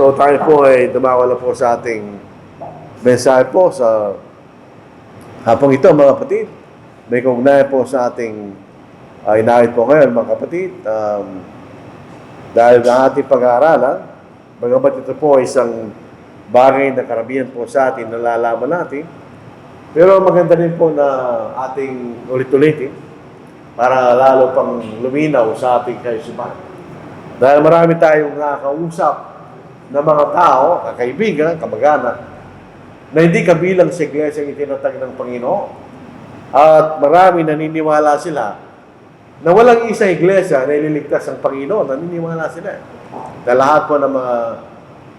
So tayo po ay dumawala po sa ating mensahe po sa hapong ito, mga kapatid. May kaugnay po sa ating inahit po ngayon, mga kapatid. Dahil ang ating pag-aaralan, bagamat ito po ay isang bagay na karamihan po sa atin, nalalaman natin. Pero maganda rin po na ating ulit-ulitin para lalo pang luminaw sa ating kaisipan. Dahil marami tayong nakakausap na mga tao, kaibigan, kamag-anak, na hindi kabilang sa iglesia ang itinatag ng Panginoon. At marami naniniwala sila na walang isang iglesia na ililigtas ang Panginoon. Naniniwala sila. Dahil lahat po ng mga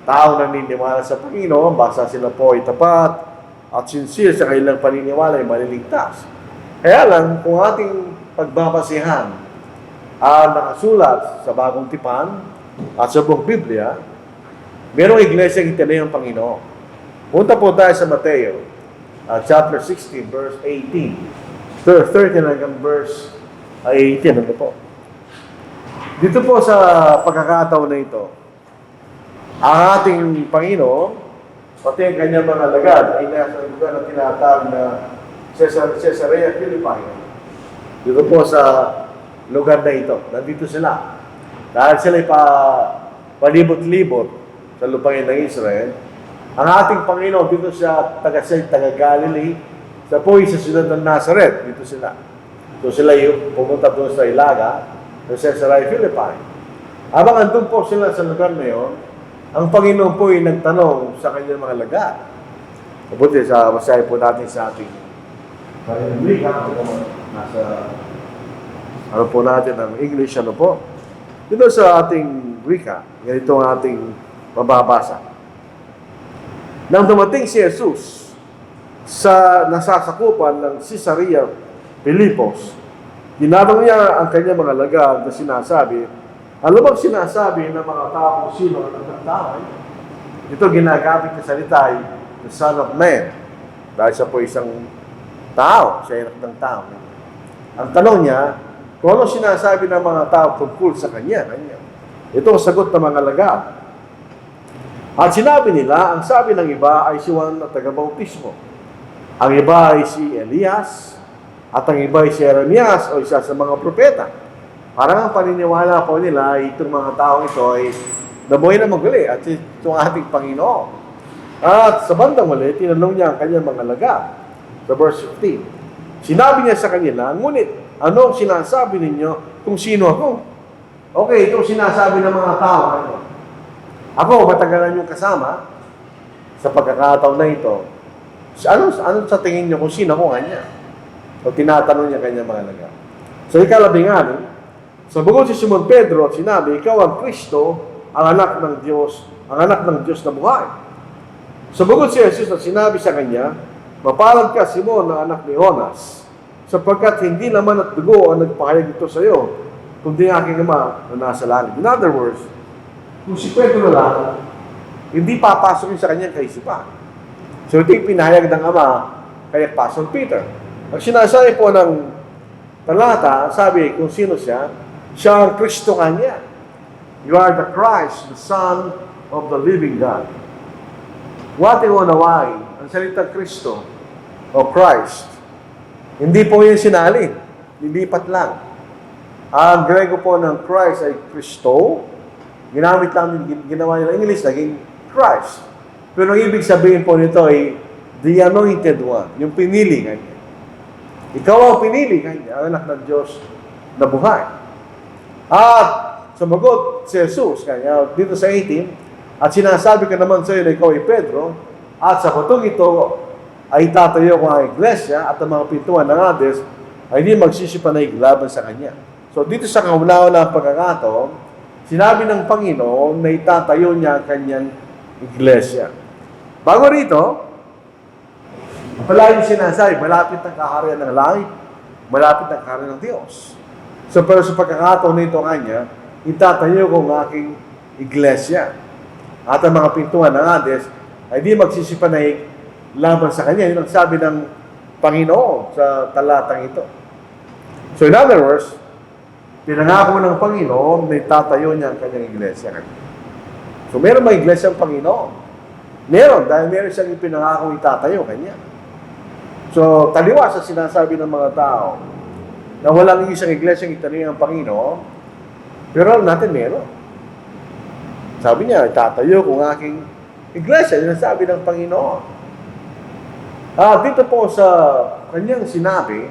tao naniniwala sa Panginoon, basta sila po ay tapat at sincere sa kanilang paniniwala ay maliligtas. Kaya lang, kung ating pagbabasihan nakasulat sa Bagong Tipan at sa buong Biblia, merong iglesia ang itinayo ng Panginoon. Punta po tayo sa Mateo, chapter 16, verse 18. 13 hanggang verse 18. Ano po? Dito po sa pagkakataon na ito, ang ating Panginoon, pati ang kanyang mga alagad, ay nasa lugar na tinatawag na Caesarea Philippi. Dito po sa lugar na ito. Nandito sila. Dahil sila ay palibot-libot sa lupain ng Israel, ang ating Panginoon dito sa taga-Galilee, sa po sa siyudad ng Nazareth, dito sila. So sila yung pumunta doon sa Ilaga, sa Caesarea Philippi. Habang andun po sila sa lugar na yun, ang Panginoon po ay nagtanong sa kanyang mga alagad. Mabuti sa masahe po natin sa ating Panginoon, nasa ano po natin ang English, ano po. Dito sa ating wika, ganito ang ating mababasa. Nang dumating si Jesus sa nasasakupan ng Caesarea Philippos, tinanong niya ang kanyang mga alagad na sinasabi, ano bang sinasabi ng mga tao kung sino ang nagtatawag? Ito ginagamit na salita ay the Son of Man. Dahil siya po isang tao, siya anak ng tao. Ang tanong niya, kung ano sinasabi ng mga tao tungkol sa kanya. Ito ang sagot ng mga alagad. At sinabi nila, ang sabi ng iba ay si Juan na taga-bautismo. Ang iba ay si Elias, at ang iba ay si Jeremias o isa sa mga propeta. Parang ang paniniwala po nila ay itong mga taong ito ay nabuhay na maguli at itong ating Panginoon. At sa bandang muli, tinanong niya ang kanyang mga alagad sa verse 15. Sinabi niya sa kanila, ngunit ano ang sinasabi ninyo kung sino ako? Okay, itong sinasabi ng mga tao. Ako, matagalan yung kasama sa pagkakataon na ito. Ano sa tingin niyo kung sino ko kanya? O tinatanong niya kanya mga alagad. So, ikalabing-anim, sa bukod si Simon Pedro at sinabi, ikaw ang Kristo, ang anak ng Diyos na buhay. Sa bukod si Jesus at sinabi sa kanya, mapalad ka, Simon, na anak ni Jonas, sapagkat hindi naman at dugo ang nagpahayag ito sa iyo, kundi aking Ama na nasa langit. In other words, kung si Pedro lang, hindi papasok sa kanyang kaisipan. So ito yung pinahayag ng Ama kay Apostle Peter. Ang sinasabi po ng talata, sabi kung sino siya, siya ang Kristo kanya. You are the Christ, the Son of the living God. What yung unawain, ang salitang Kristo o Christ, hindi po yung sinalin, lilipat lang. Ang Grego po ng Christ ay Kristo, ginamit lang, ginawa nila English, naging Christ. Pero ang ibig sabihin po nito ay the anointed one, yung pinili kanya. Ikaw ang pinili kanya, ang anak ng Diyos na buhay. At sumagot si Jesus, kanya dito sa 18, at sinasabi ka naman sa iyo na ikaw ay Pedro, at sa batong ito ay tatayo ko ang iglesia at ang mga pintuan ng Hades ay hindi magsisipanay laban sa kanya. So dito sa kauna-unang pagkakataon, sinabi ng Panginoon na itatayo niya ang kanyang iglesia. Bago rito, palagi sinasabi, malapit ang kaharian ng langit, malapit ang kaharian ng Diyos. So pero sa pagkakataon nito kanya, itatayo ko ang aking iglesia. At ang mga pintuan ng Hades ay di magsisipanay laban sa kanya. Yun ang sabi ng Panginoon sa talatang ito. So in other words, pinangako ng Panginoon na itatayo niya ang kanyang iglesia. So meron mga iglesia ang Panginoon. Meron, dahil meron siyang ipinangakong itatayo kanya. So, taliwa sa sinasabi ng mga tao na walang isang iglesia ang itatayo ng Panginoon, pero alam natin meron. Sabi niya, itatayo kung aking iglesia, yun ang sabi ng Panginoon. Dito po sa kanyang sinabi,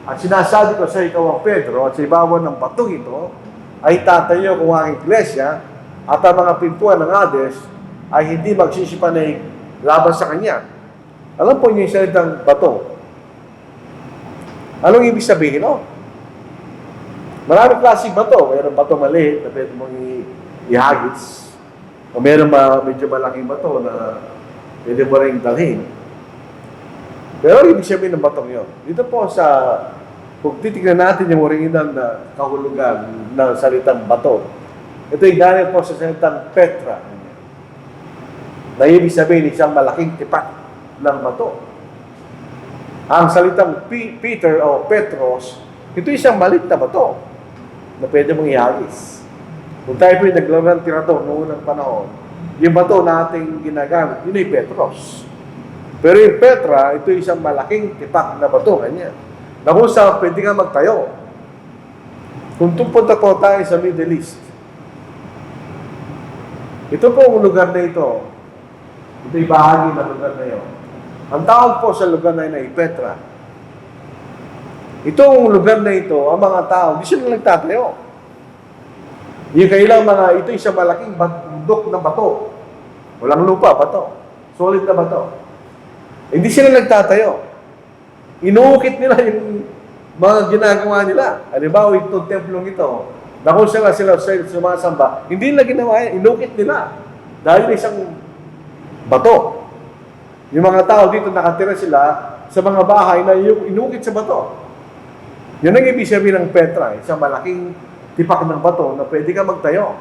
at sinasabi ko sa ikaw ang Pedro, at sa ibabaw ng batong ito, ay tatayo kung aking iglesia, at ang mga pintuan ng Hades ay hindi magsisipanay laban sa kanya. Alam po niyo yung salitang bato. Anong ibig sabihin, no? Maraming klaseng bato. Mayroong bato maliit na pwede mong ihagis. O mayroong medyo malaking bato na pwede mo rin dalhin. Pero ibig sabihin ng batong yun. Dito po sa, kung titignan natin yung original na kahulugan ng salitang bato, ito ay galing po sa salitang Petra. Na ibig sabihin isang malaking tipak ng bato. Ang salitang Peter o Petros, ito isang maliit na bato na pwede mong ihagis. Kung tayo po yung naglaro ng tirador noong unang panahon, yung bato na ating ginagamit, yun ay Petros. Pero yung Petra, ito isang malaking tipak na bato, kanya. Na kung saan pwede nga magtayo. Kung tupunta po tayo sa Middle East, ito po ang lugar na ito. Ito'y bahagi ng lugar na yun. Ang tawag po sa lugar na yun ay Petra. Itong lugar na ito, ang mga tao, hindi sila nagtatayo. Yung kailang ito isang malaking bundok na bato. Walang lupa, bato. Solid na bato. Hindi sila nagtatayo. Inuukit nila yung mga ginagawa nila. Halimbawa, itong templong ito, na kung sila sumasamba, hindi nila ginawa yan, inukit nila. Dahil isang bato. Yung mga tao dito nakatira sila sa mga bahay na yung inukit sa bato. Yun ang ibig sabihin ng Petra, isang malaking tipak ng bato na pwede ka magtayo.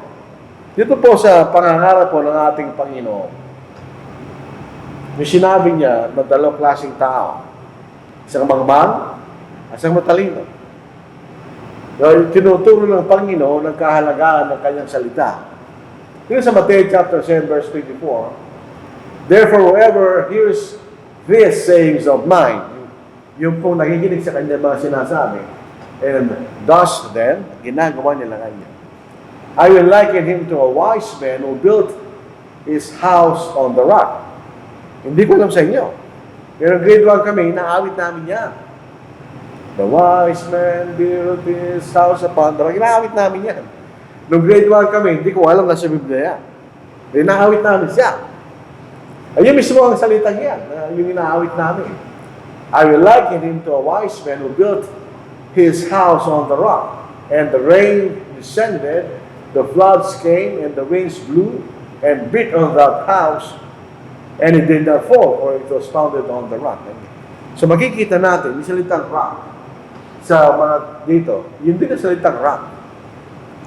Dito po sa pangangarap po ng ating Panginoon, yung sinabi niya na dalawang klaseng tao, isang mangmang at isang matalino. Tinuturo ng Panginoon ang kahalagaan ng kanyang salita. Dito sa Matthew chapter 7 verse 24, therefore whoever hears these sayings of mine, yung pong nakikinig sa kanya mga sinasabi, and thus then, ginagawa nila kanya. I will liken him to a wise man who built his house on the rock. Hindi ko alam sa inyo. Pero grade 1 kami, inaawit namin yan. The wise man built his house upon the rock. Inaawit namin yan. Nung grade 1 kami, hindi ko alam na sa Biblia yan. Inaawit namin siya. Ayun mismo ang salitang yan, yung inaawit namin. I will liken him to a wise man who built his house on the rock. And the rain descended, the floods came, and the winds blew, and beat on that house, and it did not fall, for it was founded on the rock. So makikita natin, yung salitang rock, sa mga dito, yun din ang salitang rock.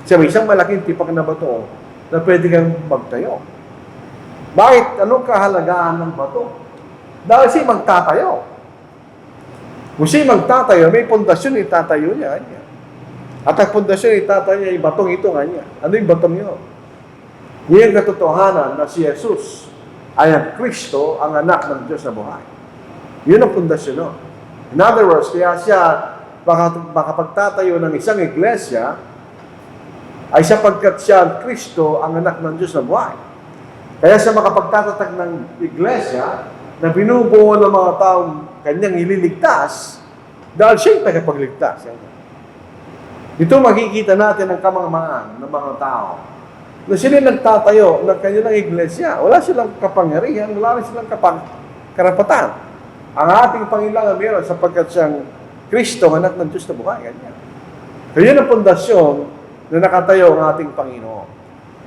Kasi may isang malaking tipak na bato na pwede kang magtayo. Bakit? Anong kahalagaan ng bato? Dahil siya magtatayo. Kung siya magtatayo, may pundasyon itatayo niya. At ang pundasyon itatayo niya, yung batong ito nga niya. Ano yung batong yun? Yung katotohanan na si Jesus ay ang Kristo, ang anak ng Diyos na buhay. Yun ang pundasyon nun. In other words, kaya siya makapagtatayo ng isang iglesia ay sapagkat siya ang Kristo, ang anak ng Diyos na buhay. Kaya siya makapagtatatag ng iglesia na binubuo ng mga taong kanyang ililigtas dahil siya yung tagapagligtas. Ito makikita natin ang kamangmangan ng mga tao na sila nagtatayo ng kanilang iglesia. Wala silang kapangyarihan, wala rin silang karapatan. Ang ating Panginoon meron sapagkat siyang Kristo, anak ng Diyos na buhay. Ganyan. Kaya yun ang pundasyon na nakatayo ang ating Panginoon.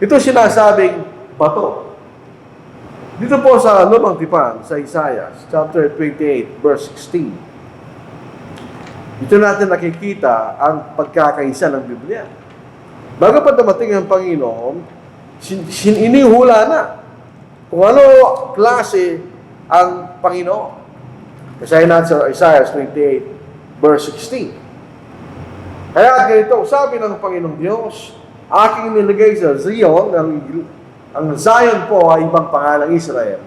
Ito sinasabing bato. Dito po sa Lumang Tipan, sa Isaiah, chapter 28, verse 16. Dito natin nakikita ang pagkakaisa ng Biblia. Bago pa dumating ang Panginoon, inihula na kung ano klase ang Panginoon. Basahin natin sa Isaiah 28, verse 16. Kaya ganito, sabi ng Panginoong Diyos, aking nilagay sa Zion ang Zion po ay ibang pangalang Israel.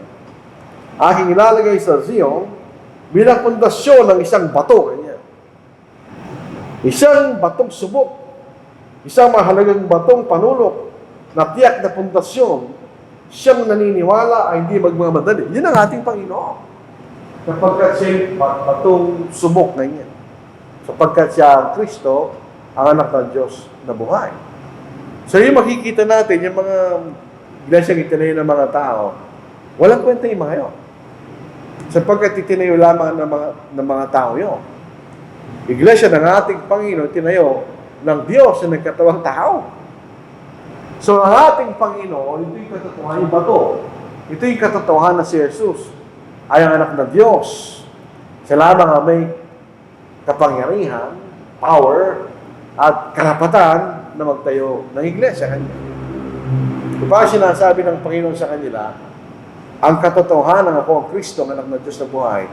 Aking ilalagay sa Zion bilang pundasyon ng isang bato. Ganyan. Isang batong subok. Isang mahalagang batong panulok na tiyak na pundasyon. Siyang naniniwala ay hindi magmamadali. Yun ang ating Panginoon. Sapagkat siya batong subok na yan. Sapagkat siya ang Kristo, ang anak ng Diyos na buhay. So yung makikita natin, yung mga iglesyang itinayo ng mga tao, walang kwenta yung mga yun. Sapagkat itinayo lamang ng mga tao yun. Iglesia ng ating Panginoon, tinayo ng Diyos na nagkatawang tao. So ang ating Panginoon, ito yung katotohanan yung bato. Ito yung katotohanan na si Jesus ay ang anak ng Diyos. Siya lamang ang may kapangyarihan, power, at karapatan na magtayo ng iglesia kanya. Diba sinasabi ng Panginoon sa kanila, ang katotohanan ako ang Kristo, ang anak ng Diyos na buhay,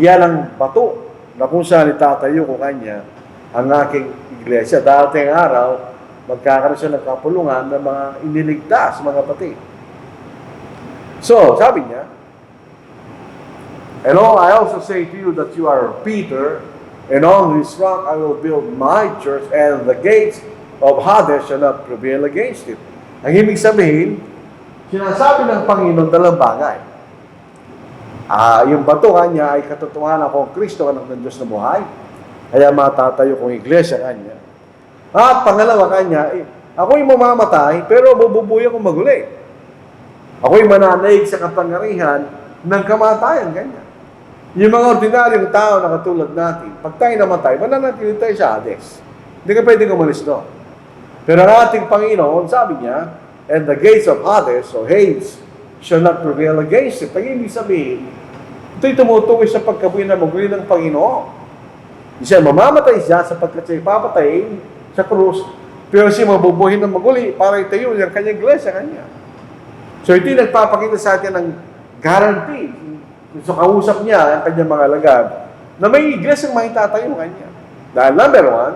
yan ang bato na kung saan itatayo ko kanya ang aking iglesia. Darating araw, magkakaroon siya ng kapulungan ng mga iniligtas, mga pati. So, sabi niya, and I also say to you that you are Peter, and on this rock I will build my church, and the gates of Hades shall not prevail against it. Ang ibig sabihin, sinasabi ng Panginoon dalawang bagay. Yung bato kanya ay katotohanan ako, Kristo, anak ng Diyos na buhay. Kaya matatayo kong iglesia kanya. At pangalawa kanya, ako'y mamamatay, pero bububuhay akong maguli. Ako'y mananaig sa kapangyarihan ng kamatayan, kanya. Yung mga ordinaryong tao na katulad natin, pag tayo namatay, mananatili tayo sa Hades. Hindi ka pwedeng umalis doon. Pero ang ating Panginoon, sabi niya, and the gates of Hades, or Hades, shall not prevail against it. Ang ibig sabihin, ito'y tumutukoy sa pagkabuhay na maguli ng Panginoon. Siya mamamatay siya sapagkat siya ipapatayin sa krus, pero siya mabubuhay ng maguli para itayo yung kanyang iglesia kanya. So ito'y nagpapakita sa atin ng guarantee. So kausap niya ang kanyang mga alagad na may iglesia ang maitatayo kanya. Dahil number one,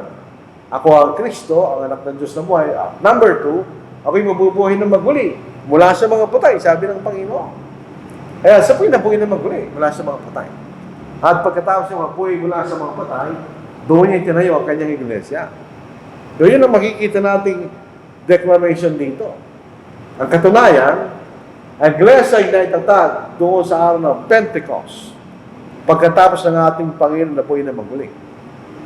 ako ang Kristo, ang anak ng Diyos na buhay. Number two, ako'y mabubuhay ng maguli mula sa mga patay, sabi ng Panginoon. Kaya sa po'y nabuhay ng maguli mula sa mga patay. At pagkatapos niya mabuhay mula sa mga patay, doon niya tinayo ang kanyang iglesia. So yun ang makikita nating declaration dito. Ang katunayan, ang iglesia ay naitatag doon sa araw ng Pentecost, pagkatapos ng ating Panginoon na po'y na maguli.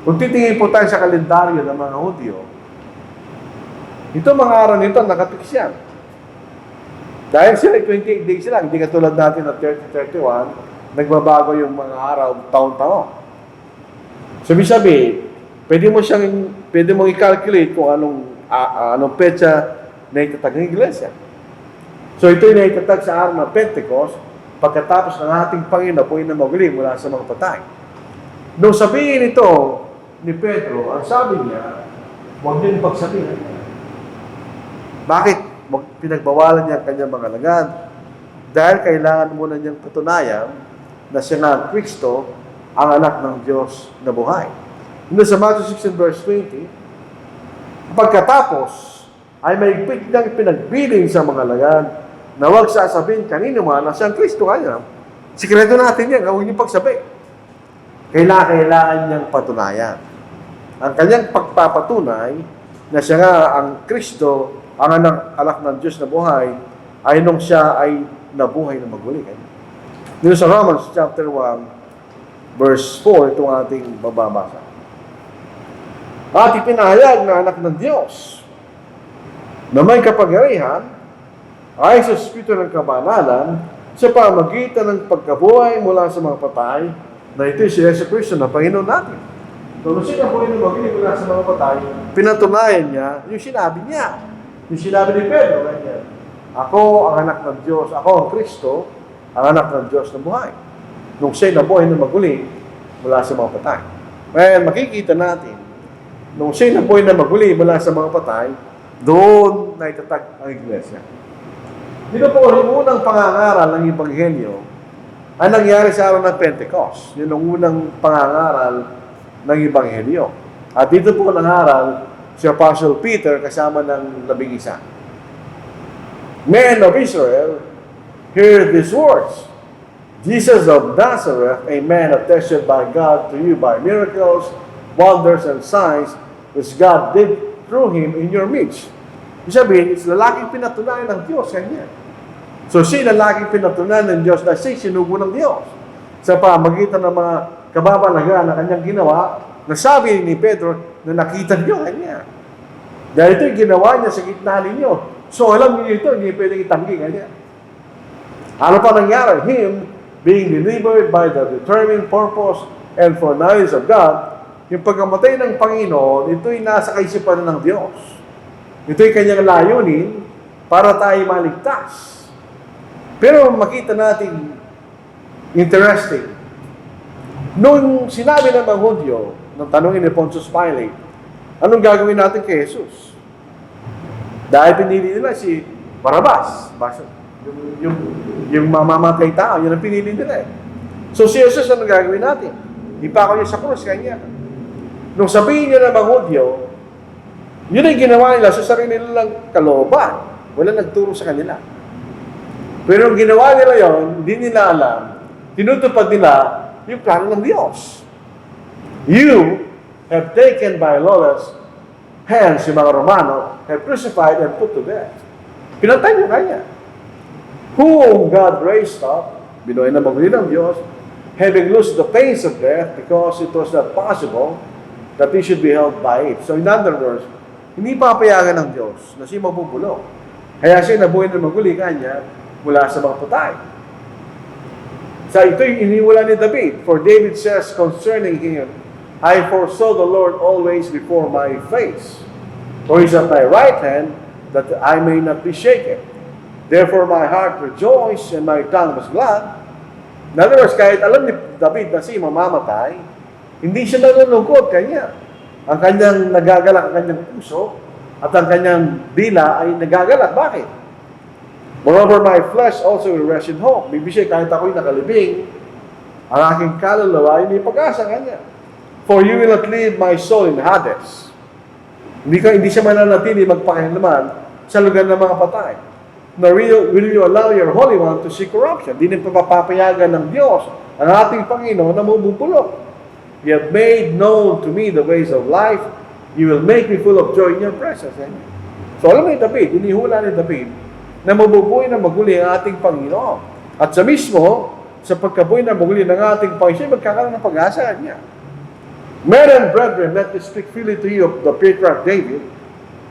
Kung titingin po tayo sa kalendaryo ng mga Hudyo, ito mga araw nito, nakatiks yan. Dahil sila 28 days lang, hindi katulad natin na 30-31, nagbabago yung mga araw, taon-taon. Sabi-sabi, pwede mong i-calculate kung anong petsa na itatag ng iglesia. So ito'y naitatag sa araw ng Pentecost, pagkatapos ng ating Panginoon po na maguli mula sa mga patay. Nung sabihin ito ni Pedro, ang sabi niya, huwag niyong pagsabihin. Bakit? Pinagbawalan niya ang kanyang mga alagad. Dahil kailangan muna niyang patunayan na siya nga ang Kristo, ang anak ng Diyos na buhay. Sa Matthew 6 verse 20, pagkatapos ay may niyang pinagbiling sa mga alagad na huwag sasabihin kanino man na siya ang Kristo kanya. Sikreto natin yan, huwag niyong pagsabi. Kailangan niyang patunayan. Ang kanyang pagpapatunay na siya nga ang Kristo, ang anak ng Diyos na buhay, ay nung siya ay nabuhay na maguli. Dito sa Romans chapter 1, verse 4, itong ating bababasa. At ipinahayag na anak ng Diyos na may kapangyarihan ay sa Espiritu ng kabanalan sa pamagitan ng pagkabuhay mula sa mga patay na ito si Yesu Cristo na Panginoon natin. So, nung siya po yung magiging mula sa mga patay, pinatunayan niya yung sinabi niya. Yung sinabi ni Pedro, ganyan, ako ang anak ng Diyos, ako ang Kristo, ang anak ng Diyos na buhay. Nung siya nabuhay na maguli mula sa mga patay. Kaya makikita natin, nung siya nabuhay na maguli mula sa mga patay, doon na itatag ang iglesia. Dito po, yung unang pangangaral ng Ebanghelyo ay nangyari sa araw ng Pentecost. Yun ang unang pangangaral ng Ebanghelyo. At dito po nangaral si Apostle Peter kasama ng 11. Men of Israel, hear these words. Jesus of Nazareth, a man attested by God to you by miracles, wonders, and signs, which God did through him in your midst. Ibig sabihin, it's lalaking pinatunayan ng Diyos kanya. So siya lalaking pinatunayan ng Diyos na siya sinugo ng Diyos. Sa pamagitan ng mga kababalaga na kanyang ginawa, nasabi ni Pedro na nakita niyo kanya. Dahil ito'y ginawa niya sa gitna ninyo. So alam niyo ito, hindi pwedeng itanggi kanya. Ano pa nangyari? Him being delivered by the determined purpose and foreknowledge of God, yung pagkamatay ng Panginoon, ito'y nasa kaisipan ng Diyos. Ito'y kanyang layunin para tayo maligtas. Pero makita natin, interesting, nung sinabi ng mga Hudyo, nung tanongin ni Pontius Pilate, anong gagawin natin kay Jesus? Dahil pinili nila si Barabas, yung mamamatay tao, yun ang pinili nila eh. So si Jesus, anong gagawin natin? Ipako niya sa krus, kanya. Nung sabihin niya ng mga Hudyo, yun ay ginawa nila sa sarili nilang kalooban. Wala nagturo sa kanila. Pero nung ginawa nila yon, hindi nila alam, tinutupad nila yung plano ng Diyos. You have taken by lawless hands, yung mga Romano, have crucified and put to death. Pinatay niyo kanya. Whom God raised up, binuhay na maguli ng Diyos, having loosed the pains of death, because it was not possible that he should be held by it. So in other words, hindi papayagan ng Diyos na siya mabubulok. Kaya siya nabuhay na maguli kanya mula sa mga patay. So ito'y iniwala ni David. For David says concerning him, I foresaw the Lord always before my face. For he is at my right hand, that I may not be shaken. Therefore my heart rejoiced, and my tongue was glad. In other words, kahit alam ni David na siya mamamatay, hindi siya nalulungkot kanya. Ang kanyang nagagalak, ang kanyang puso, at ang kanyang dila ay nagagalak. Bakit? Moreover, my flesh also will rest in hope. Bibisay, kahit ako'y nakalibing, ang aking kaluluwa ay may pag-asa kanya. For you will not leave my soul in Hades. Hindi siya mananatili magpakialaman sa lugar ng mga patay. Nor will you allow your Holy One to see corruption. Di na papapayagan ng Diyos ang ating Panginoon na mabubulok. You have made known to me the ways of life. You will make me full of joy in your presence. So alam mo ni David, inihula ni David, na mabubuhay na maguli ang ating Panginoon. At sa mismo, sa pagkabuhay na maguli ng ating Panginoon, magkakaroon ng pag-asa niya. Men and brethren, let me speak freely to you of the patriarch David,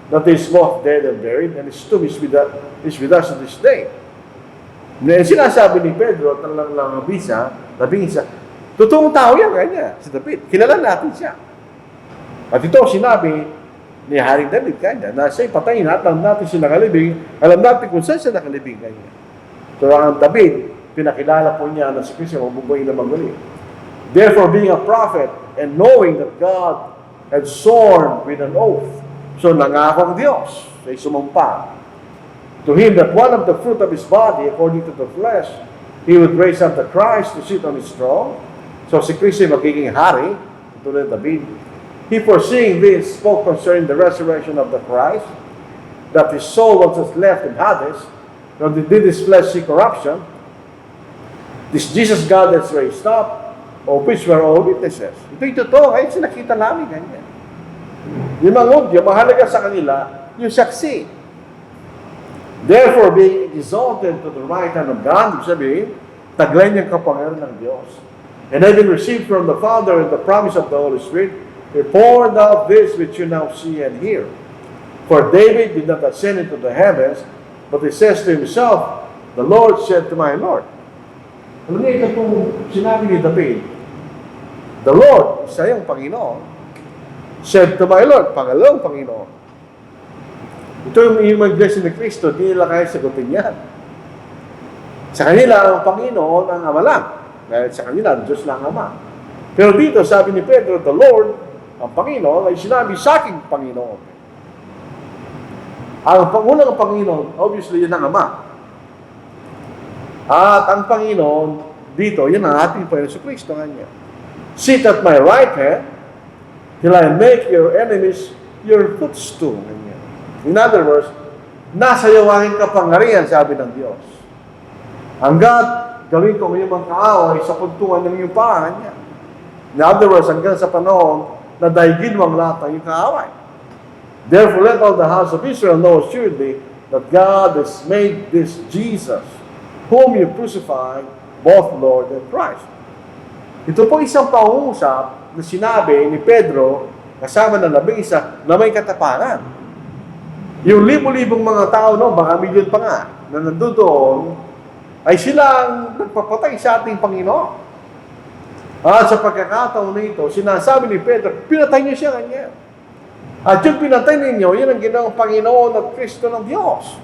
that is both dead and buried, and his tomb is with us to this day. Sinasabi ni Pedro, at lang bisa, totoong tao yan, kanya, si David. Kilala natin siya. At ito sinabi ni Haring David kanya, na siya'y patayin at alam natin siya nakalibing, alam natin kung saan siya nakalibing kanya. So ang David, pinakilala po niya na si Kristo mabubuhay na maguli. Therefore, being a prophet, and knowing that God had sworn with an oath, so nangako ang Diyos, ay sumumpa, to him that one of the fruit of his body, according to the flesh, he would raise up the Christ to sit on his throne. So si Kristo magiging hari, tulad David. He foreseeing this spoke concerning the resurrection of the Christ, that his soul was left in Hades, nor did his flesh see corruption. This Jesus God that's raised up, of which we're all witnesses. Ito'y totoo, ay sinakita namin ganyan. Yung mga Hudyo, mahalaga sa kanila, yung saksi. Therefore, being exalted to the right hand of God, ibig sabihin, taglay niyang kapangyarihan ng Diyos. And having received from the Father and the promise of the Holy Spirit, he poured out this which you now see and hear. For David did not ascend into the heavens, but he says to himself, the Lord said to my Lord. Alam niyo, ito pong sinabi ni David, the Lord, isa yung Panginoon, said to my Lord, pangalawang Panginoon. Ito yung mag-bless ni Kristo, di nila kaya sagutin yan. Sa kanila, ang Panginoon ang Ama lang. Dahil sa kanila, Diyos lang Ama. Pero dito, sabi ni Pedro, the Lord, ang Panginoon, ay sinabi sa aking Panginoon. Ang pangunang Panginoon, obviously, yun ang Ama. At ang Panginoon, dito, yun ang ating Panginoon sa Kristo kanya. Sit at my right hand, till I make your enemies your footstool. In other words, nasa iyo ang kapangyarihan, sabi ng Diyos. Hanggat gawin ko ngayong mga kaaway sa puntungan ng iyong paa, niya. In other words, hanggang sa panahon na daigin mo ang lahat ng iyong kaaway. Therefore, let all the house of Israel know assuredly that God has made this Jesus, whom you crucified, both Lord and Christ. Ito po isang pangungusap na sinabi ni Pedro kasama ng 11 na may katapangan. Yung libo-libong mga tao, no, baka milyon pa nga, na nandoon, ay silang nagpapatay sa ating Panginoon. At sa pagkakataon na ito, sinasabi ni Pedro, pinatay niyo siya kanya. At yung pinatay ninyo, yun ang ginawang Panginoon at Kristo ng Diyos.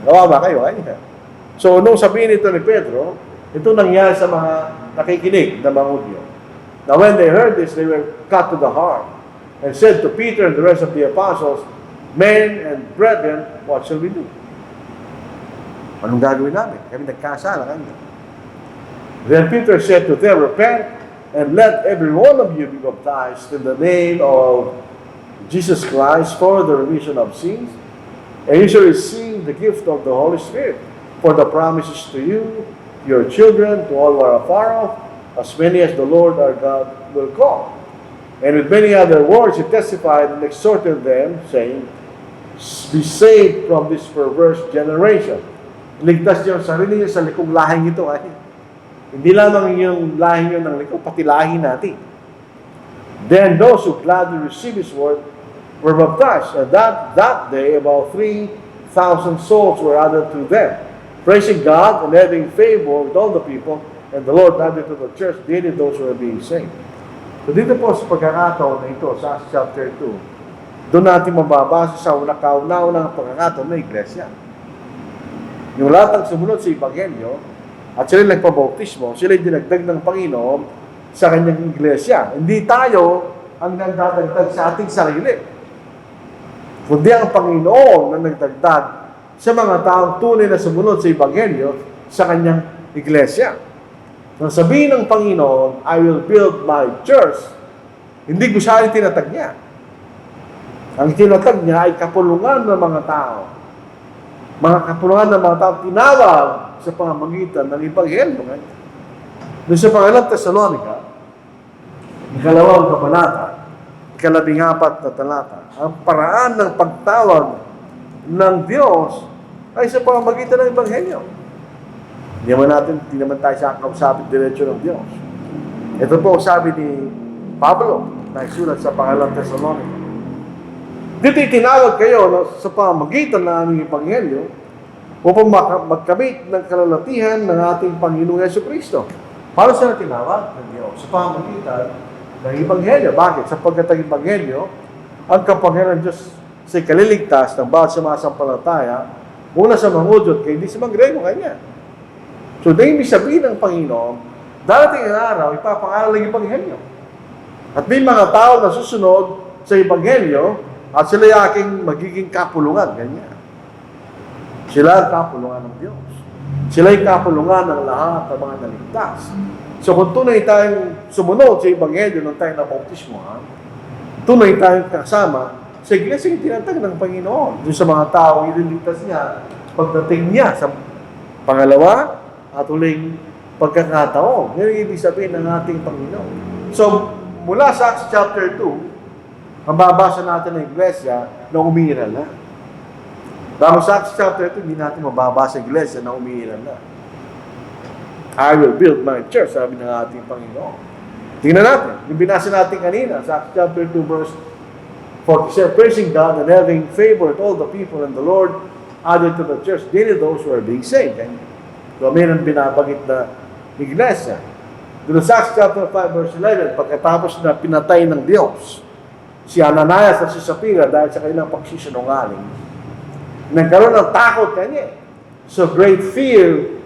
Gawa ba kayo? Kanya. So, nung sabihin ito ni Pedro, ito nangyari sa mga nakikinig na mga Hudyo. Now, when they heard this, they were cut to the heart and said to Peter and the rest of the apostles, "Men and brethren, what shall we do?" Anong gagawin namin? Kami nagkasala kanya. Then Peter said to them, "Repent and let every one of you be baptized in the name of Jesus Christ for the remission of sins, and you shall receive the gift of the Holy Spirit. For the promises to you, your children, to all who are afar off, as many as the Lord our God will call." And with many other words he testified and exhorted them, saying, "Be saved from this perverse generation." Ligtas niyo ang sarili niyo sa likong lahing ito. Hindi lamang yung lahing niyo ng liko, pati lahing natin. Then those who gladly received his word were baptized. And that day, about 3,000 souls were added to them, praising God and having favor with all the people. And the Lord added to the church daily those who were being saved. So dito po sa pagkakataon na ito, sa Acts chapter 2, doon natin mababasa sa kauna-unang pagkakataon ng iglesia. Yung lahat ng sumunod sa Ebanghelyo, at sila nagpabautismo, sila dinagdag ng Panginoon sa kanyang iglesia. Hindi tayo ang nagdadagdag sa ating sarili, kundi ang Panginoon na nagdagdag sa mga taong tunay na sumunod sa Ebanghelyo sa kanyang iglesia. Nang sabihin ng Panginoon, "I will build my church," hindi ko siya tinatag niya. Ang tinatag niya ay kapulungan ng mga tao. Mga kapulungan ng mga tao tinawag sa pamamagitan ng Ebanghelyo. Doon sa pangalang Tesalonica, 2 kabanata, 14 na talata, ang paraan ng pagtawag ng Diyos ay sa pamamagitan ng Ebanghelyo. Hindi naman tayo sa kausapin diretso ng Diyos. Ito po sabi ni Pablo na isulat sa pangalang Tesalonica. Dito itinawag kayo sa pamamagitan ng aming Ebanghelyo upang magkamit ng kalalatihan ng ating Panginoong Jesucristo. Paano sila tinawag ng Diyos? Sa pamamagitan ng Ebanghelyo. Bakit? Sapagkat ang Ebanghelyo, ang kapangyarihan ng Diyos sa kaliligtas ng bawat sumasampalataya, mula sa mga Hudyo at hindi sa mga Grego kanya. So, dahil sabihin ng Panginoon, darating ang araw, ipapangaral ng Ebanghelyo. At may mga tao na susunod sa Ebanghelyo at sila ay aking magiging kapulungan. Ganyan. Sila ang kapulungan ng Diyos. Sila ay kapulungan ng lahat ng mga naligtas. So, kung tunay tayong sumunod sa Ebanghelyo nung tayo nabautismohan, tunay tayong kasama sa iglesia yung tinatag ng Panginoon. Doon sa mga tao, ililigtas niya pagdating niya sa pangalawa at huling pagkakataon. Yan ang ibig sabihin ng ating Panginoon. So, mula sa Acts chapter 2, mababasa natin ng iglesia na umiiral na. Bago sa Acts chapter 2, hindi natin mababasa ng iglesia na umiiral na. "I will build my church," sabi ng ating Panginoon. Tingnan natin. Yung binasa natin kanina sa Acts chapter 2, verse 47, praising God and having favor with all the people, and the Lord added to the church daily those who are being saved. So, mayroon binabagit na iglesia. Doon sa Acts chapter 5, verse 11, pagkatapos na pinatay ng Diyos si Ananias at si Sapphira dahil sa kanilang pagsisinungaling, nagkaroon ng takot kanya. So great fear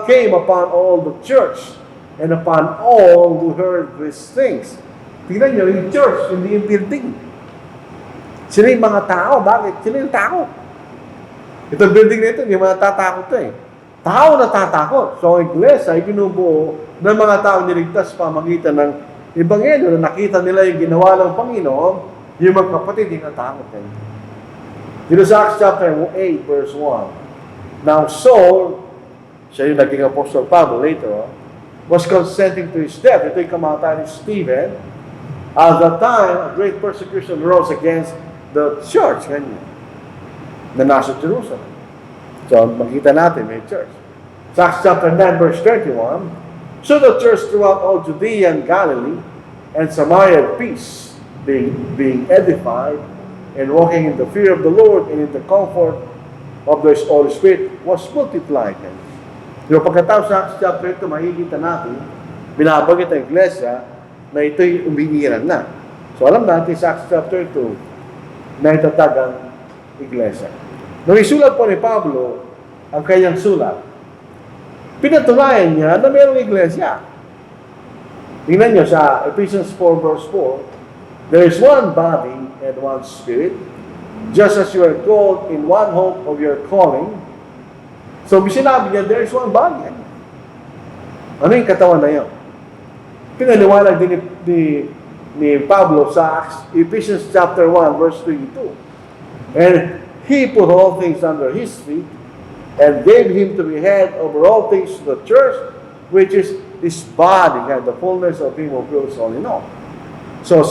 came upon all the church and upon all who heard these things. Tingnan nyo, yung church, hindi yung building. Sila yung mga tao. Bakit? Sila yung takot. Itong building na ito, hindi mga tatakot ito eh. Tao na tatakot. So, ang iglesia ay binubuo ng mga tao niligtas pamagitan ng Ebanghelyo na nakita nila yung ginawa ng Panginoon, yung mga kapatid, hindi natakot kayo. Dito sa Acts chapter 8, verse 1. Now Saul, siya yung naging Apostle Pablo later on, was consenting to his death. Ito yung kamatayan ni Stephen. At that time, a great persecution rose against the church na nasa Jerusalem. So, makita natin, may church. Sa Acts chapter 9, verse 31, so the church throughout all Judea and Galilee and Samaria had peace, being edified and walking in the fear of the Lord and in the comfort of the Holy Spirit was multiplied. Yung pagkatapos sa Acts chapter 2, makikita natin, binabagit ang iglesia na ito'y umiiran na. So alam natin sa Acts chapter 2, na itatag ang iglesia. Nung isulat po ni Pablo ang kanyang sulat, pinatunayan niya na mayroong iglesia. Tingnan nyo sa Ephesians 4 verse 4, there is one body and one spirit, just as you are called in one hope of your calling. So, sinabi niya, there is one body. Ano yung katawan na yun? Pinaliwanag din ni Pablo sa Ephesians chapter 1, verse 22. And he put all things under his feet and gave him to be head over all things to the church, which is his body, and the fullness of him who fills all in all. So,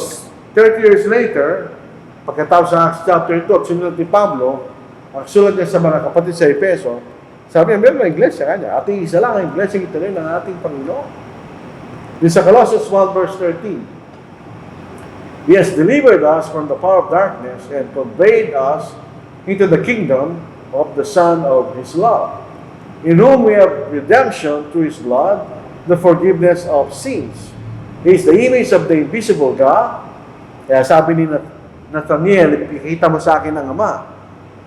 30 years later, pagkatapos sa Acts chapter 2, at sinulat ni Pablo, ang sulat niya sa mga kapatid sa Efeso, sabi niya, meron na iglesia kanya. Ating isa lang ang iglesia, ito rin ang ating Panginoon. Din sa Colossians 1 verse 13, He has delivered us from the power of darkness and conveyed us into the kingdom of the Son of His love, in whom we have redemption through His blood, the forgiveness of sins. He is the image of the invisible God. Kaya sabi ni Nathaniel, ipikita mo sa akin ang Ama.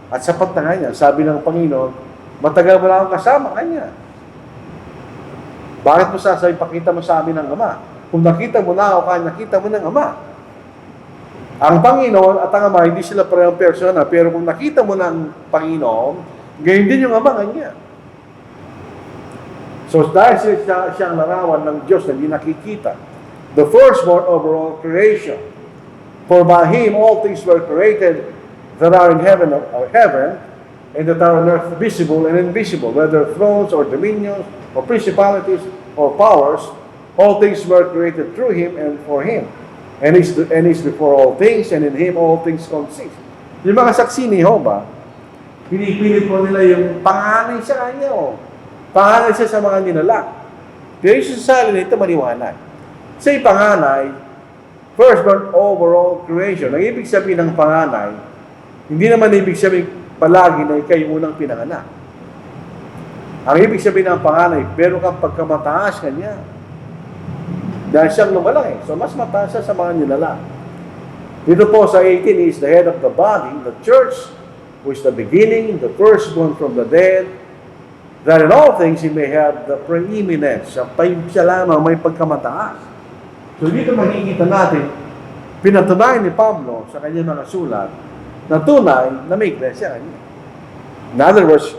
At sapat na nga niya, sabi ng Panginoon, matagal mo na akong kasama kanya. Bakit mo sasabi, pakita mo sa amin ang Ama? Kung nakita mo na ako, nakita mo ng Ama. Ang Panginoon at ang Ama, hindi sila parehong persona, pero kung nakita mo ng Panginoon, gayon din yung Ama kanya. So, dahil siyang larawan ng Diyos na hindi nakikita, the firstborn over all creation, for by Him all things were created that are in heaven, and that are on earth, visible and invisible, whether thrones or dominions or principalities or powers, all things were created through Him and for Him. And He's before all things, and in Him all things consist. Yung mga saksi ni Jehovah, pinipilit po nila yung panganay sa kanya, panganay siya sa mga nilalang. Pero yung sasali nito maliwanag. Sa panganay, firstborn over all creation. Ang ibig sabihin ng panganay, hindi naman ibig sabihin palagi na ikay unang pinanganak. Ang ibig sabihin ng panganay, pero kapag kamataas kanya, dahil siyang lumalaki, so mas mataas siya sa mga nilalang. Dito po sa 18, He is the head of the body, the church, who is the beginning, the firstborn from the dead, that in all things He may have the preeminence. Siya lamang may pagkamataas. So dito makikita natin, pinatunayan ni Pablo sa kanyang mga sulat, na tunay na may iglesia kanya. In other words,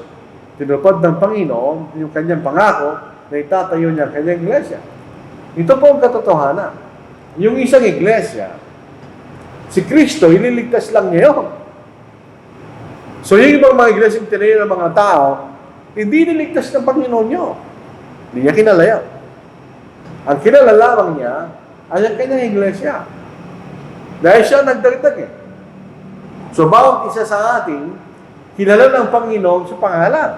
tinupad ng Panginoon yung kanyang pangako na itatayo niya ang kanyang iglesia. Ito po ang katotohanan. Yung isang iglesia, si Kristo, ililigtas lang niya yun. So yung ibang mga iglesia yung tinayo ng mga tao, hindi niligtas ng Panginoon nyo. Hindi niya kilala yan. Ang kilala lamang niya ay ang kanyang iglesia. Dahil siya nagdagdag So, bawat isa sa atin, kilala ng Panginoon sa pangalan.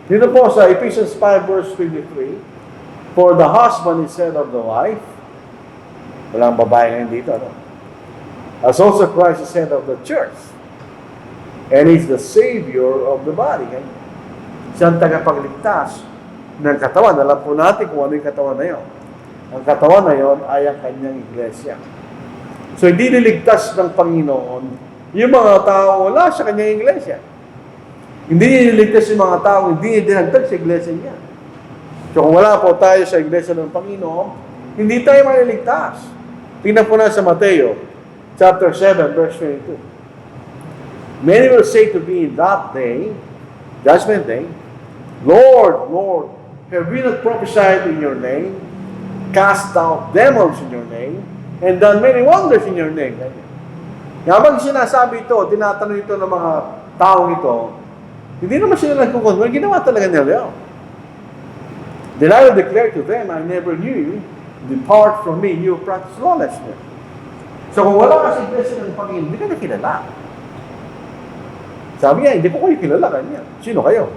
Dito po sa Ephesians 5 verse 23, for the husband is head of the wife. Walang babae ngayon dito, no? As also Christ is head of the church. And He's the Savior of the body. Siyang tagapagligtas ng katawan. Alam po natin kung ano yung katawan na yun. Ang katawan na yun ay ang kanyang iglesia. So, hindi niligtas ng Panginoon yung mga tao wala sa kanyang iglesia. Hindi niligtas yung mga tao, hindi dinagdag sa iglesia niya. So kung wala po tayo sa iglesia ng Panginoon, hindi tayo maliligtas. Tingnan po na sa Mateo, chapter 7, verse 22. Many will say to me in that day, judgment day, Lord, Lord, have we not prophesied in your name, cast out demons in your name, and done many wonders in your name? Habang sinasabi ito, tinatanong ito ng mga taong ito, hindi naman sila nagkukonvert, ginawa talaga nila yun. Then I will declare to them, I never knew you, depart from me, you practice lawlessness. So kung wala ka sa iglesia ng Panginoon, hindi ka na kilala. Sabi niya, hindi ko kayo kilala kanya. Sino kayo?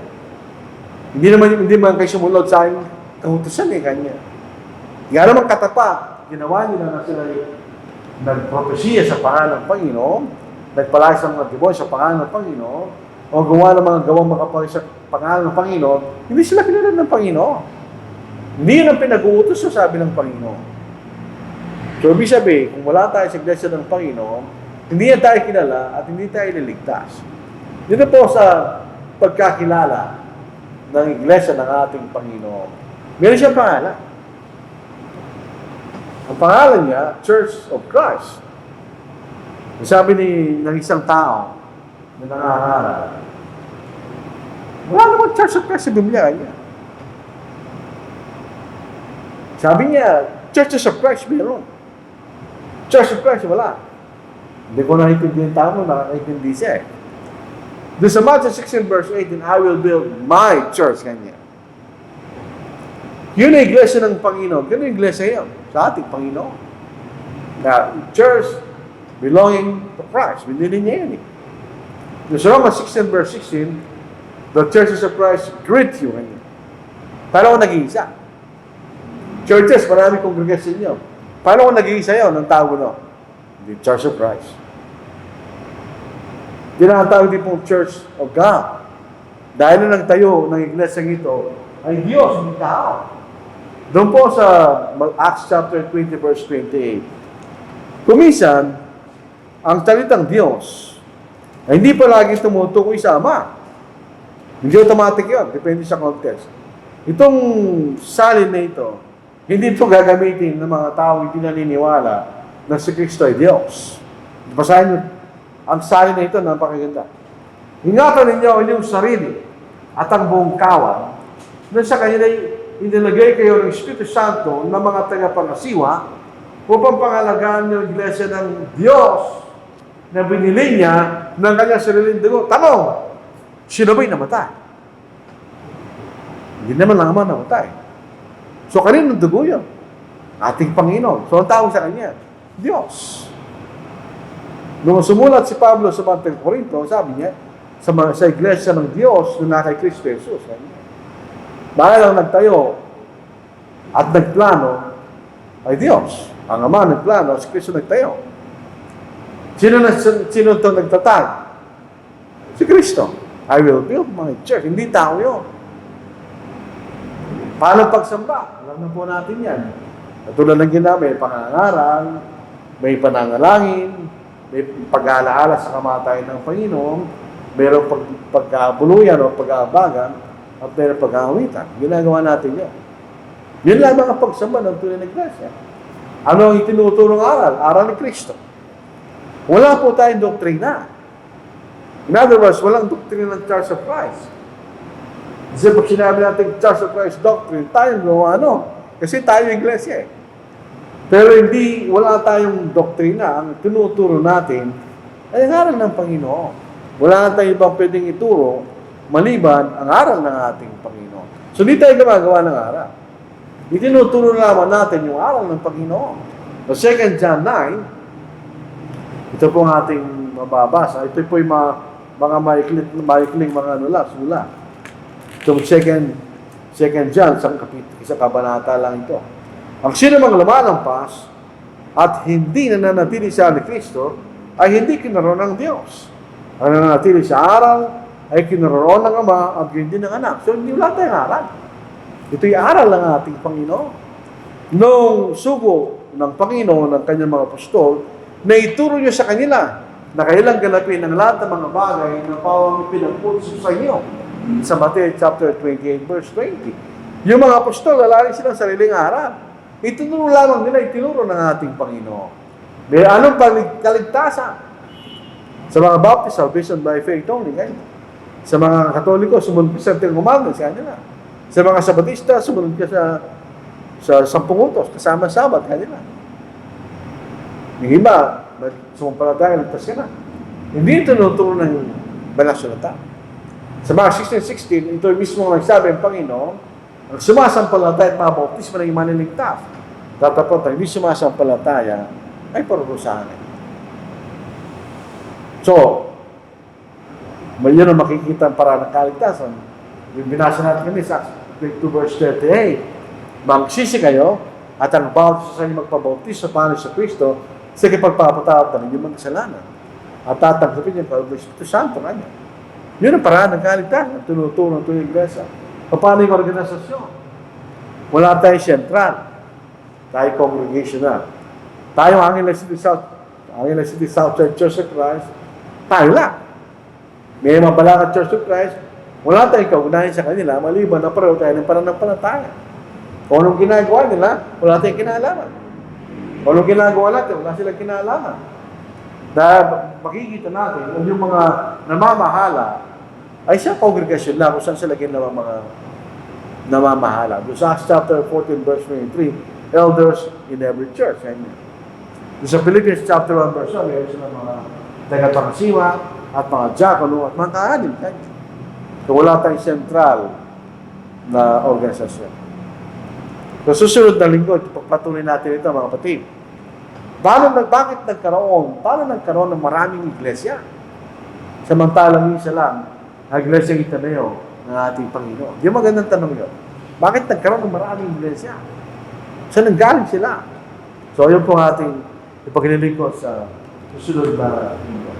Hindi man kayo sumunod sa aking kahutusan kanya. Nga naman katapat, ginawa nila na sila nagpropesiya sa pangalan ng Panginoon, nagpalayas ng mga demonyo sa pangalan ng Panginoon, o gawa ng mga gawang makapal sa pangalan ng Panginoon, hindi sila kilala ng Panginoon. Hindi yun ang pinag-uutos sa sabi ng Panginoon. So, ibig sabihin, kung wala tayo sa iglesia ng Panginoon, hindi yan tayo kilala at hindi tayo liligtas. Dito po sa pagkakilala ng iglesia ng ating Panginoon, meron siyang pangalan. Ang pangalan niya, Church of Christ. Sabi ng isang tao na nangangaral, wala namang Church of Christ sa Biblia niya. Sabi niya, Churches of Christ meron. Church of Christ, wala. Hindi ko nakikinig yung tao, nakakaintindi siya eh. Doon sa Matthew 16 verse 18, I will build my church, kanya. Yun ang iglesia ng Panginoon. Ganun yung iglesia yun, sa ating Panginoon. Na church belonging to Christ. Binili niya yun eh. Doon sa Romans 16 verse 16, the churches of Christ greet you, kanya. Paano kung nag-iisa? Churches, marami congregation nyo. Paano kung nag-iisa yun ng tao no? The Church of Christ. Tinatawag din pong Church of God. Dahil na nagtayo ng iglesia ito, ay Diyos, hindi tao. Doon po sa Acts chapter 20 verse 28. Kumisan, ang salitang Diyos ay hindi palagi tumutukoy sa Ama. Hindi automatic yun. Depende sa context. Itong salin na ito, hindi ito gagamitin ng mga tao hindi naniniwala na si Kristo ay Diyos. Basahin niyo, ang salin na ito, napakaganda. Ingatan ninyo ang inyong sarili at ang buong kawan na sa kanya inilagay kayo ng Espiritu Santo ng mga tagapangasiwa upang pangalagaan niyo ang iglesia ng Diyos na binili niya ng kanyang sariling dugo. Tanong, sino ba'y namatay? Hindi naman lang naman namatay. So, kaninong dugo yun? Ating Panginoon. So, ang tawag sa kanya, Diyos. Nung sumulat si Pablo sa mga Korinto, sabi niya, sa iglesia ng Diyos na kay Kristo Jesus. Dahil ang nagtayo at nagplano ay Diyos. Ang Ama nagplano, si Kristo nagtayo. Sino ito nagtatag? Si Kristo. I will build my church. Hindi tao yun. Paano pagsamba? Alam na po natin yan. Katulad ng ginawa, may pangangaral, may panangalangin, may pag-aalaala sa kamatayan ng Panginoon, mayroong pagkabuluyan o pag-aabagan, at mayroong pag-aawitan. Ginagawa natin yan. Yun lang mga pagsamba ng tunay na iglesia. Ano ang itinuturong aral? Aral ni Kristo. Wala po tayong doktrina. In other words, walang doktrina ng Church of Christ. Kasi pag sinabi natin Church of Christ doctrine, tayo gawa kasi tayo iglesia eh. Pero wala tayong doktrina. Ang tinuturo natin ay ang aral ng Panginoon. Wala na tayong ibang pwedeng ituro maliban ang aral ng ating Panginoon. So, hindi tayo gumagawa ng aral. Itinuturo naman natin yung aral ng Panginoon. So, 2 John 9, ito po ang ating mababasa. Ito po yung mga maikling mga sulat. So, 2 John, isang kabanata lang ito. Ang sino mang lumalampas at hindi nananatili sa ni Kristo ay hindi kinaroon ng Diyos. Ang nananatili sa aral ay kinaroon ng Ama at hindi ng Anak. So, hindi wala tayong aral. Ito yung aral ng ating Panginoon. Nung sugo ng Panginoon ng kanyang mga apostol, na ituro niyo sa kanila na kailang ganapin ang lahat ng mga bagay na pawang pinagpuso sa inyo. Sa Matthew chapter 28 verse 20. Yung mga apostol, lalari silang sariling aral. Itinuro lamang nila, itinuro ng ating Panginoon. May anong kaligtasan? Sa mga Baptist, salvation by faith only. Ganyan. Sa mga Katoliko, sumunod ka sa Ten Commandments, kanila. Sa mga Sabatista, sumunod ka sa 10 utos, kasama Sabat, kanila. Yung iba, sumampalataya, ligtas ka na. Hindi ito tinuturo ng banal na salita. Sa mga 16:16, ito mismo ang nagsabi ng Panginoon, ang sumasampalataya at mabautismo ng imaniligtas. Tatapot ang hindi sumasampalataya ay parurusahan. So, may yun ang makikita ang paraan ng kaligtasan. Yung binasa natin kami sa 2 verse 38, magsisi kayo at ang bawat sa inyo magpabautis sa pangalan sa Kristo sa kipagpapatawad ng inyong mga kasalanan. At tatanggapin niyo ang Espiritu Santo kanya. Yun ang paraan ng kaligtasan, tinuturo ng tuyong iglesia. Paano yung organisasyon? Wala tayong sentral. Tayo congregational. Tayo ang Angela City Southside Church of Christ, tayo lang. May Mabalacat Church of Christ, wala tayong kaunahin sa kanila, maliban na pareho tayo ng pananampalataya. Kung anong ginagawa nila, wala tayong kinalaman. Kung anong ginagawa natin, wala silang kinalaman. Dahil makikita natin, yung mga namamahala, ay siya kongregasyon na kung saan sila namamahala. Doon sa Acts chapter 14, verse 23, elders in every church. Amen. Doon sa Philippians chapter 1, verse 1, mayroon sila mga tagapangasiwa at mga diakono at mga kaanin. So wala tayong sentral na organisasyon. So susunod na linggo, pagpatuloy natin ito mga kapatid. Bakit nagkaroon ng maraming iglesia? Samantalang isa lang, ang iglesia Itaneo ng ating Panginoon. Yung magandang tanong yun. Bakit nagkaroon ng maraming iglesia? Saan nanggaling sila? So yun po ating ipaglilingkod sa susunod na linggo.